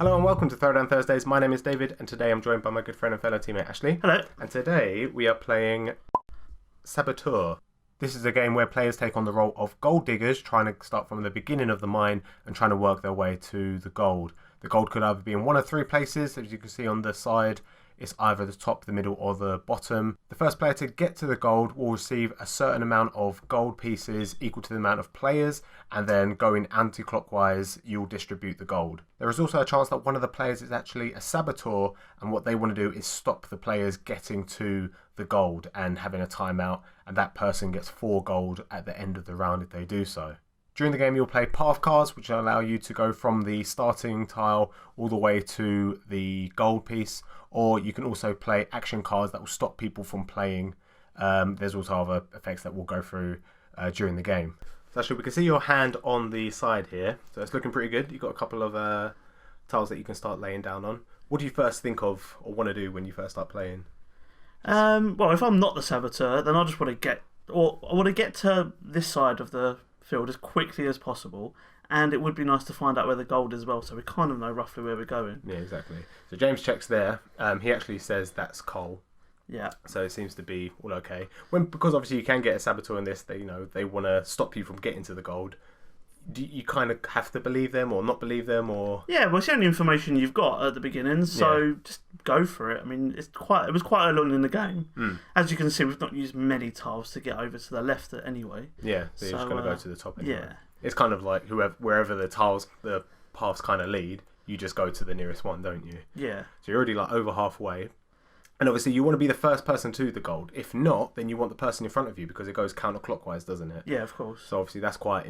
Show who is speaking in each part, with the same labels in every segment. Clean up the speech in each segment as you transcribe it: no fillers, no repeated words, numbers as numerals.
Speaker 1: Hello and welcome to Throwdown Thursdays. My name is David and today I'm joined by my good friend and fellow teammate Ashley.
Speaker 2: Hello.
Speaker 1: And today we are playing Saboteur. This is a game where players take on the role of gold diggers, trying to start from the beginning of the mine and trying to work their way to the gold. The gold could either be in one of three places, as you can see on the side. It's either the top, the middle or the bottom. The first player to get to the gold will receive a certain amount of gold pieces equal to the amount of players, and then going anti-clockwise you'll distribute the gold. There is also a chance that one of the players is actually a saboteur, and what they want to do is stop the players getting to the gold and having a timeout, and that person gets 4 gold at the end of the round if they do so. During the game you'll play path cards, which will allow you to go from the starting tile all the way to the gold piece, or you can also play action cards that will stop people from playing. There's also other effects that we'll go through during the game. So actually we can see your hand on the side here, so it's looking pretty good. You've got a couple of tiles that you can start laying down on. What do you first think of or want to do when you first start playing?
Speaker 2: Well, if I'm not the saboteur, then I just want to get to this side of the field as quickly as possible, and it would be nice to find out where the gold is as well, so we kind of know roughly where we're going.
Speaker 1: Yeah, exactly. So James checks there. He actually says that's coal.
Speaker 2: Yeah.
Speaker 1: So it seems to be all okay. Because obviously you can get a saboteur in this. They want to stop you from getting to the gold. Do you kind of have to believe them or not believe them, or?
Speaker 2: Yeah, well, it's the only information you've got at the beginning, so just go for it. I mean, it was quite early on in the game. As you can see, we've not used many tiles to get over to the left anyway.
Speaker 1: Yeah, so you're just going to go to the top anyway.
Speaker 2: Yeah.
Speaker 1: It's kind of like wherever the paths kind of lead, you just go to the nearest one, don't you?
Speaker 2: Yeah.
Speaker 1: So you're already like over halfway. And obviously you want to be the first person to the gold. If not, then you want the person in front of you because it goes counterclockwise, doesn't it?
Speaker 2: Yeah, of course.
Speaker 1: So obviously that's quite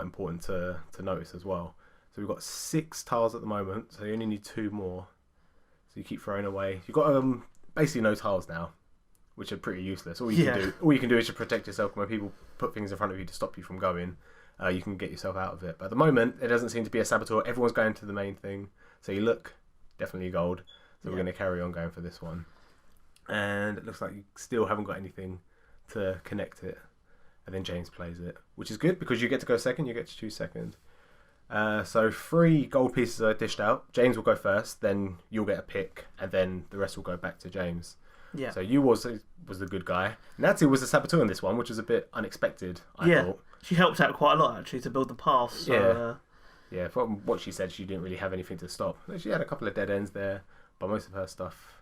Speaker 1: important to notice as well. So we've got 6 tiles at the moment, so you only need 2 more. So you keep throwing away. You've got basically no tiles now, which are pretty useless. All you can do is to protect yourself when people put things in front of you to stop you from going. You can get yourself out of it. But at the moment, it doesn't seem to be a saboteur. Everyone's going to the main thing. So you look, definitely gold. So we're going to carry on going for this one. And it looks like you still haven't got anything to connect it. And then James plays it, which is good because you get to go second, you get to choose second. So 3 gold pieces are dished out. James will go first, then you'll get a pick, and then the rest will go back to James. Yeah. So you was the good guy. Natalie was the saboteur in this one, which was a bit unexpected, I thought.
Speaker 2: She helped out quite a lot actually to build the path. So,
Speaker 1: yeah, from what she said, she didn't really have anything to stop. She had a couple of dead ends there, but most of her stuff...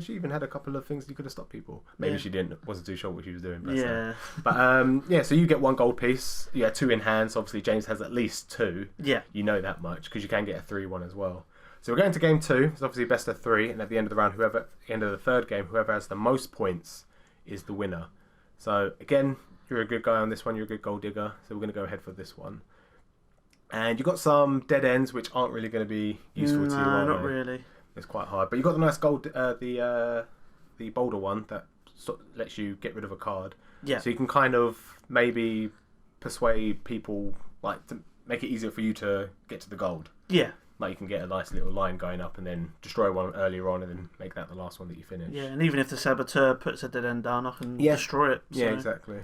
Speaker 1: she even had a couple of things you could have stopped people. Maybe she wasn't too sure what she was doing. Bless her. But so you get 1 gold piece. Yeah, 2 in hand. So obviously James has at least 2. Yeah. You know that much because you can get a 3-1 as well. So we're going to game 2. It's obviously best of 3, and at the end of the round, at the end of the third game, whoever has the most points is the winner. So again, you're a good guy on this one. You're a good gold digger. So we're going to go ahead for this one. And you've got some dead ends which aren't really going to be useful to you.
Speaker 2: No, not really.
Speaker 1: It's quite hard, but you've got the nice gold, the boulder one that sort of lets you get rid of a card. Yeah. So you can kind of maybe persuade people, like, to make it easier for you to get to the gold. Yeah. Like you can get a nice little line going up and then destroy one earlier on and then make that the last one that you finish.
Speaker 2: Yeah, and even if the saboteur puts a dead end down, I can destroy it. So.
Speaker 1: Yeah, exactly.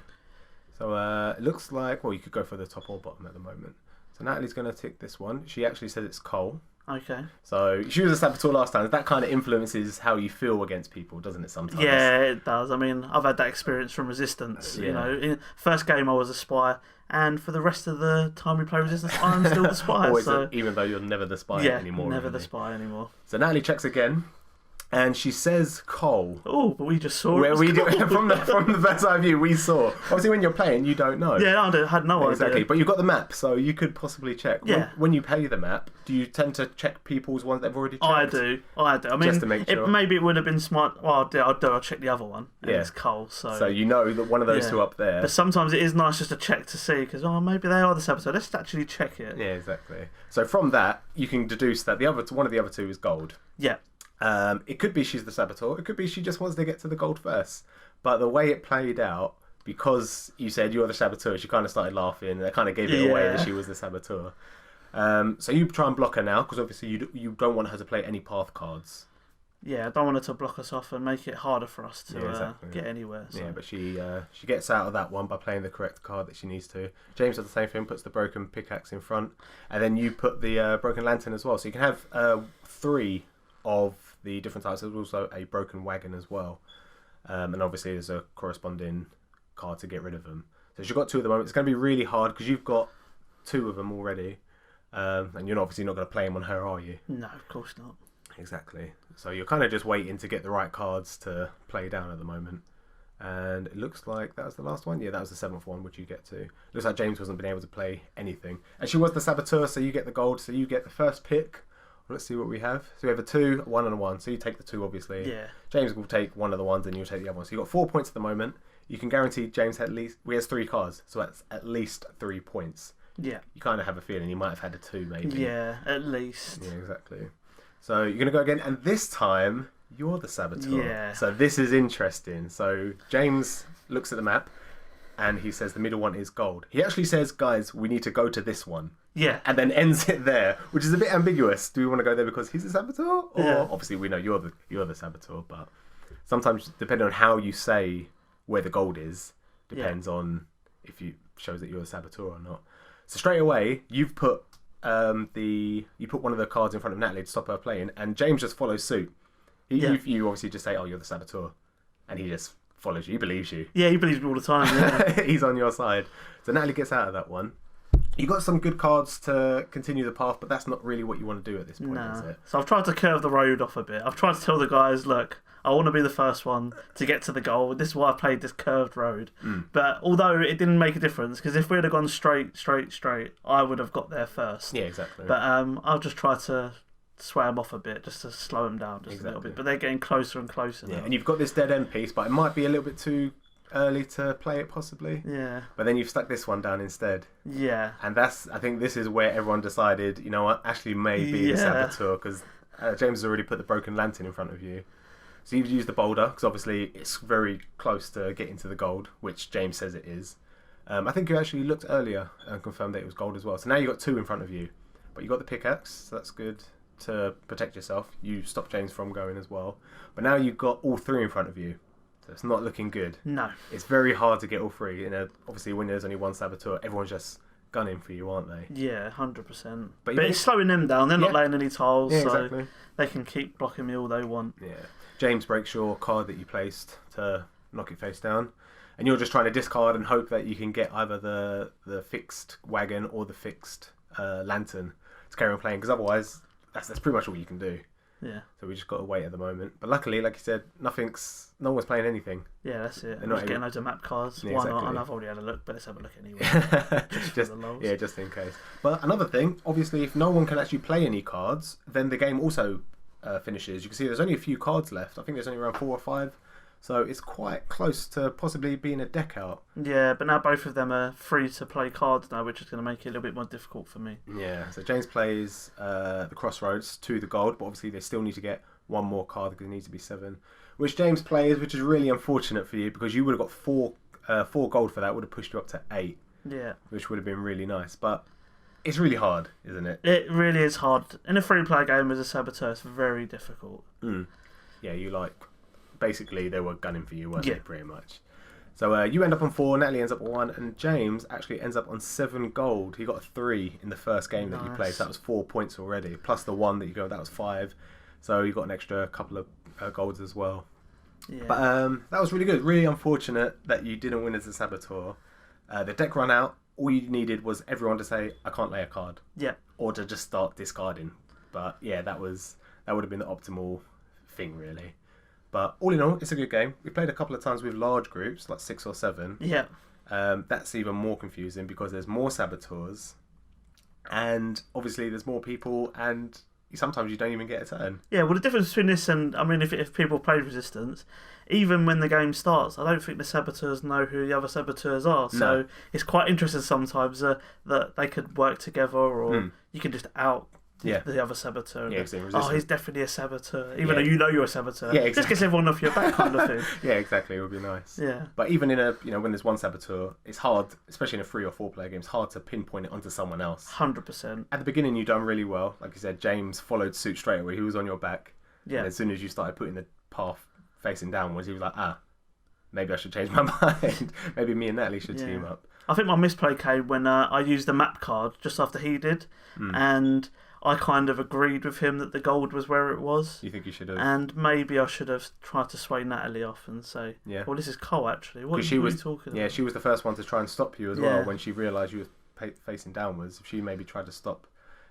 Speaker 1: So it looks like, well, you could go for the top or bottom at the moment. So Natalie's going to tick this one. She actually said it's coal.
Speaker 2: Okay.
Speaker 1: So she was a saboteur last time. That kind of influences how you feel against people, doesn't it? Sometimes.
Speaker 2: Yeah, it does. I mean, I've had that experience from Resistance. You know, in first game I was a spy, and for the rest of the time we play Resistance, I'm still the spy.
Speaker 1: Even though you're never the spy anymore.
Speaker 2: Never the spy anymore.
Speaker 1: So Natalie checks again. And she says coal.
Speaker 2: Oh, but we just saw it.
Speaker 1: From the bird's eye view, we saw. Obviously, when you're playing, you don't know.
Speaker 2: Yeah, I had no idea.
Speaker 1: Exactly, but you've got the map, so you could possibly check. Yeah. When you play the map, do you tend to check people's ones they've already checked?
Speaker 2: I do. I mean,
Speaker 1: just to make sure.
Speaker 2: Maybe it would have been smart. Well, I'll check the other one. And it's coal, so
Speaker 1: you know that one of those two up there.
Speaker 2: But sometimes it is nice just to check to see, because maybe they are the saboteur. Let's actually check it.
Speaker 1: Yeah, exactly. So from that, you can deduce that one of the other 2 is gold. Yeah. It could be she's the saboteur. It could be she just wants to get to the gold first. But the way it played out, because you said you're the saboteur, she kind of started laughing. They kind of gave it away that she was the saboteur. So you try and block her now, because obviously you don't want her to play any path cards.
Speaker 2: Yeah, I don't want her to block us off and make it harder for us to get anywhere. So.
Speaker 1: Yeah, but she gets out of that one by playing the correct card that she needs to. James does the same thing, puts the broken pickaxe in front, and then you put the broken lantern as well. So you can have 3 of the different types. There's also a broken wagon as well, and obviously there's a corresponding card to get rid of them. So you've got 2 at the moment. It's going to be really hard because you've got 2 of them already, and you're obviously not going to play them on her, are you?
Speaker 2: No, of course not.
Speaker 1: Exactly. So you're kind of just waiting to get the right cards to play down at the moment. And it looks like that was the last one. Yeah, that was the 7th one, which you get to. Looks like James wasn't been able to play anything. And she was the Saboteur, so you get the gold. So you get the first pick. Let's see what we have. So we have a 2, a 1 and a 1. So you take the 2, obviously.
Speaker 2: Yeah.
Speaker 1: James will take one of the ones and you'll take the other one. So you've got 4 points at the moment. You can guarantee James he has 3 cards. So that's at least 3 points.
Speaker 2: Yeah.
Speaker 1: You kind of have a feeling he might have had a 2 maybe.
Speaker 2: Yeah, at least.
Speaker 1: Yeah, exactly. So you're going to go again, and this time you're the Saboteur.
Speaker 2: Yeah.
Speaker 1: So this is interesting. So James looks at the map, and he says the middle one is gold. He actually says, guys, we need to go to this one.
Speaker 2: Yeah.
Speaker 1: And then ends it there, which is a bit ambiguous. Do we want to go there because he's the Saboteur? Or
Speaker 2: Yeah.
Speaker 1: obviously we know you're the Saboteur, but sometimes depending on how you say where the gold is, depends on if you shows that you're the Saboteur or not. So straight away, you've put you put one of the cards in front of Natalie to stop her playing, and James just follows suit. You obviously just say, "Oh, you're the Saboteur," and he just follows you. He believes you.
Speaker 2: Yeah, he believes me all the time. Yeah.
Speaker 1: He's on your side. So Natalie gets out of that one. You got some good cards to continue the path, but that's not really what you want to do at this point, is it?
Speaker 2: So I've tried to curve the road off a bit. I've tried to tell the guys, look, I want to be the first one to get to the goal. This is why I played this curved road. But although it didn't make a difference, because if we'd have gone straight, I would have got there first.
Speaker 1: Yeah, exactly.
Speaker 2: But I'll just try to sway them off a bit, just to slow them down just a little bit. But they're getting closer and closer now.
Speaker 1: And you've got this dead end piece, but it might be a little bit too early to play it, possibly.
Speaker 2: Yeah.
Speaker 1: But then you've stuck this one down instead.
Speaker 2: Yeah.
Speaker 1: And I think this is where everyone decided, you know what, Ashley may be the Saboteur, because James has already put the broken lantern in front of you. So you've used the boulder, because obviously it's very close to getting to the gold, which James says it is. I think you actually looked earlier and confirmed that it was gold as well. So now you've got 2 in front of you. But you got the pickaxe, so that's good to protect yourself. You stopped James from going as well. But now you've got all 3 in front of you. So it's not looking good.
Speaker 2: No.
Speaker 1: It's very hard to get all 3. Obviously, when there's only one Saboteur, everyone's just gunning for you, aren't they?
Speaker 2: Yeah, 100%. But
Speaker 1: you
Speaker 2: it's slowing them down. They're not laying any tiles, so
Speaker 1: exactly.
Speaker 2: They can keep blocking me all they want.
Speaker 1: Yeah. James breaks your card that you placed to knock it face down, and you're just trying to discard and hope that you can get either the fixed wagon or the fixed lantern to carry on playing, because otherwise that's pretty much all you can do.
Speaker 2: Yeah.
Speaker 1: So we just got to wait at the moment. But luckily, like you said, no one's playing anything.
Speaker 2: Yeah, that's it.
Speaker 1: They're
Speaker 2: I'm just getting loads of map cards.
Speaker 1: Yeah,
Speaker 2: Why
Speaker 1: exactly.
Speaker 2: not? And I've already had a look, but let's have a look anyway.
Speaker 1: just in case. But another thing, obviously, if no one can actually play any cards, then the game also finishes. You can see there's only a few cards left. I think there's only around 4 or 5. So it's quite close to possibly being a deck out.
Speaker 2: Yeah, but now both of them are free to play cards now, which is going to make it a little bit more difficult for me.
Speaker 1: Yeah, so James plays the Crossroads to the gold, but obviously they still need to get one more card because it needs to be 7. Which James plays, which is really unfortunate for you because you would have got 4 gold for that, would have pushed you up to 8.
Speaker 2: Yeah.
Speaker 1: Which would have been really nice. But it's really hard, isn't it?
Speaker 2: It really is hard. In a free-play game as a Saboteur, it's very difficult.
Speaker 1: Yeah, basically they were gunning for you, weren't they, pretty much. So you end up on 4, Natalie ends up on 1, and James actually ends up on 7 gold. He got a 3 in the first game that you played, so that was 4 points already, plus the 1 that you got, that was 5. So you got an extra couple of golds as well.
Speaker 2: Yeah.
Speaker 1: But that was really good. Really unfortunate that you didn't win as a Saboteur. The deck ran out. All you needed was everyone to say, I can't lay a card.
Speaker 2: Yeah.
Speaker 1: Or to just start discarding. But yeah, that would have been the optimal thing, really. But all in all, it's a good game. We played a couple of times with large groups, like 6 or 7.
Speaker 2: Yeah.
Speaker 1: That's even more confusing because there's more Saboteurs. And obviously there's more people, and sometimes you don't even get a turn.
Speaker 2: Yeah, well, the difference between this and, I mean, if people play Resistance, even when the game starts, I don't think the Saboteurs know who the other Saboteurs are. So it's quite interesting sometimes that they could work together, or you can just out the other Saboteur.
Speaker 1: Yeah,
Speaker 2: he's definitely a Saboteur, even though you know you're a Saboteur.
Speaker 1: Yeah, exactly.
Speaker 2: Just gets everyone off your back, kind of thing.
Speaker 1: Yeah, exactly. It would be nice.
Speaker 2: Yeah.
Speaker 1: But even in when there's one Saboteur, it's hard, especially in a 3 or 4 player game, it's hard to pinpoint it onto someone else.
Speaker 2: 100%.
Speaker 1: At the beginning, you've done really well. Like you said, James followed suit straight away. He was on your back.
Speaker 2: Yeah.
Speaker 1: And as soon as you started putting the path facing downwards, he was like, maybe I should change my mind. Maybe me and Natalie should team up.
Speaker 2: I think my misplay came when I used the map card just after he did, and I kind of agreed with him that the gold was where it was.
Speaker 1: You think you should have?
Speaker 2: And maybe I should have tried to sway Natalie off and say, well, this is Cole, actually. What are you talking about?
Speaker 1: Yeah, she was the first one to try and stop you as well when she realised you were facing downwards. If she maybe tried to stop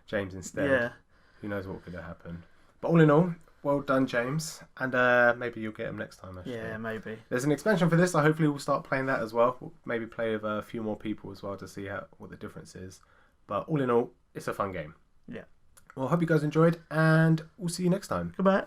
Speaker 1: James instead, who knows what could have happened. But all in all, well done, James. And maybe you'll get him next time, actually.
Speaker 2: Yeah, maybe.
Speaker 1: There's an expansion for this, so hopefully we'll start playing that as well. We'll maybe play with a few more people as well to see what the difference is. But all in all, it's a fun game.
Speaker 2: Yeah.
Speaker 1: Well, I hope you guys enjoyed, and we'll see you next time.
Speaker 2: Goodbye.